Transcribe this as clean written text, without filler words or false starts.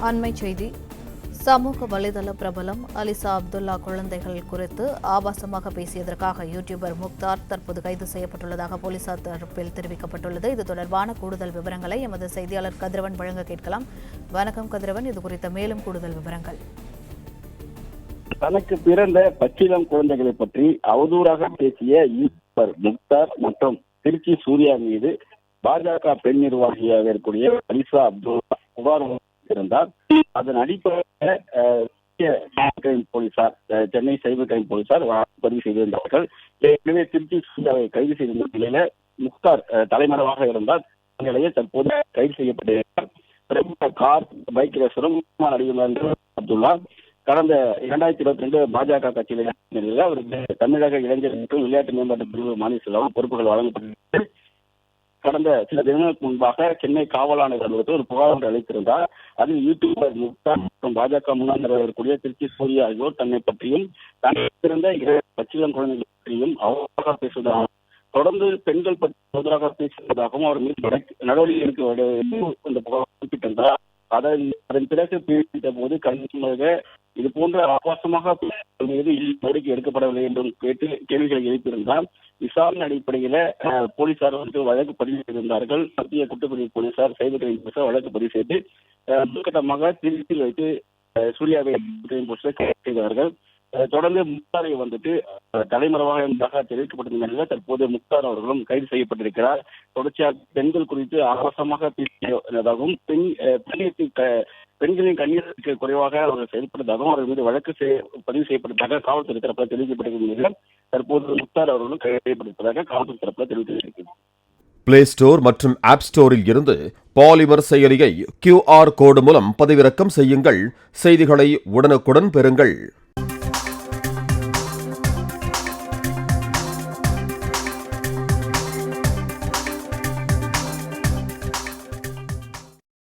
அண்மை செய்தி. சமூக வலைதள பிரபலம் அலிசா அப்துல்லா குழந்தைகள் குறித்து ஆபாசமாக பேசியதற்காக யூடியூபர் முக்தார் தற்போது கைது செய்யப்பட்டுள்ளதாக போலீசார் தரப்பில் தெரிவிக்கப்பட்டுள்ளது. இது தொடர்பான கூடுதல் விவரங்களை எமது செய்தியாளர் கதிரவன் வழங்க கேட்கலாம். வணக்கம் கதிரவன், இது குறித்த மேலும் கூடுதல் விவரங்கள். தனக்கு பிறந்த பச்சிளம் குழந்தைகளை பற்றி அவதூறாக பேசிய யூடியூபர் முக்தார் மற்றும் திருச்சி சூர்யா மீது பாஜக பெண் நிர்வாகியாக இருக்கக்கூடிய அலிசா அப்துல்லா புகார் இருந்தார். அதன் அடிப்படையில் போலீசார், சென்னை சைபர் கிரைம் போலீசார் பதிவு செய்திருந்தார்கள். ஏற்கனவே திருச்சி சூர்யாவை கைது செய்திருந்த நிலையில முக்தார் தலைமறைவாக இருந்தார். நிலையில் தற்போது கைது செய்யப்பட்டிருக்கிறார். பிரபல கார் பைக் ரேசரும் நடிகர் அப்துல்லா கடந்த 2022 பாஜக கட்சியில் நிலையில் அவருக்கு தமிழக இளைஞர் மற்றும் விளையாட்டு மேம்பாட்டு பிரிவு மாநில செயலாளர் பொறுப்புகள் வழங்கப்பட்டது. கடந்த சில தினங்களுக்கு முன்பாக சென்னை காவல் ஆணையர் அலுவலகத்தில் ஒரு புகார் ஒன்று அளித்திருந்தார். அதில் யூடியூபர் முக்தார் மற்றும் பாஜக முன்னாள் இருக்கக்கூடிய திருச்சி சூர்யா ஆகியோர் தன்னை பற்றியும் தனக்கு பிறந்த 2 பச்சிளம் குழந்தைகள் பற்றியும் அவராக பேசுவதாகவும் தொடர்ந்து பெண்கள் பற்றி அவதூறாக பேசுவதாகவும் அவர் மீது நடவடிக்கை எடுக்க இந்த புகார் குறிப்பிட்டிருந்தார். அதன் பிறகு பேசிட்ட போது கண்டிப்பாக இது போன்ற ஆபாசமாக மீது நடவடிக்கை எடுக்கப்படவில்லை என்றும் கேட்டு கேள்விகளை எழுப்பியிருந்தார். விசாரணை அடிப்படையில போலீசார் வழக்கு பதிவு செய்திருந்தார்கள். மத்திய குற்றப்பிரிவு போலீசார், சைபர் கிரைம் போலீசார் வழக்கு பதிவு செய்து முதற்கட்டமாக திருச்சியில் வைத்து சூர்யாவை செய்தார்கள். தொடர்ந்து முக்தாரை தலைமறைவாக இருந்ததாக தெரிவிக்கப்பட்ட நிலையில் தற்போது முக்தார் அவர்களும் கைது செய்யப்பட்டிருக்கிறார். தொடர்ச்சியாக பெண்கள் குறித்து ஆபாசமாக பேசியதாகவும் பெண்களின் கண்ணீருக்கு குறைவாக அவர்கள் செயல்பட்டதாகவும் அவர் மீது வழக்கு பதிவு செய்யப்பட்டதாக காவல்துறை தரப்பில் தெரிவிக்கப்பட்டிருக்கும் நிலையில் தற்போது முக்தார் அவர்களும் கைது செய்யப்பட்டிருப்பதாக காவல்துறை தரப்பில் தெரிவித்திருக்கிறது. பிளே ஸ்டோர் மற்றும் ஆப் ஸ்டோரில் இருந்து பாலிமர் செயலியை QR கோடு மூலம் பதிவிறக்கம் செய்யுங்கள். செய்திகளை உடனுக்குடன் பெறுங்கள்.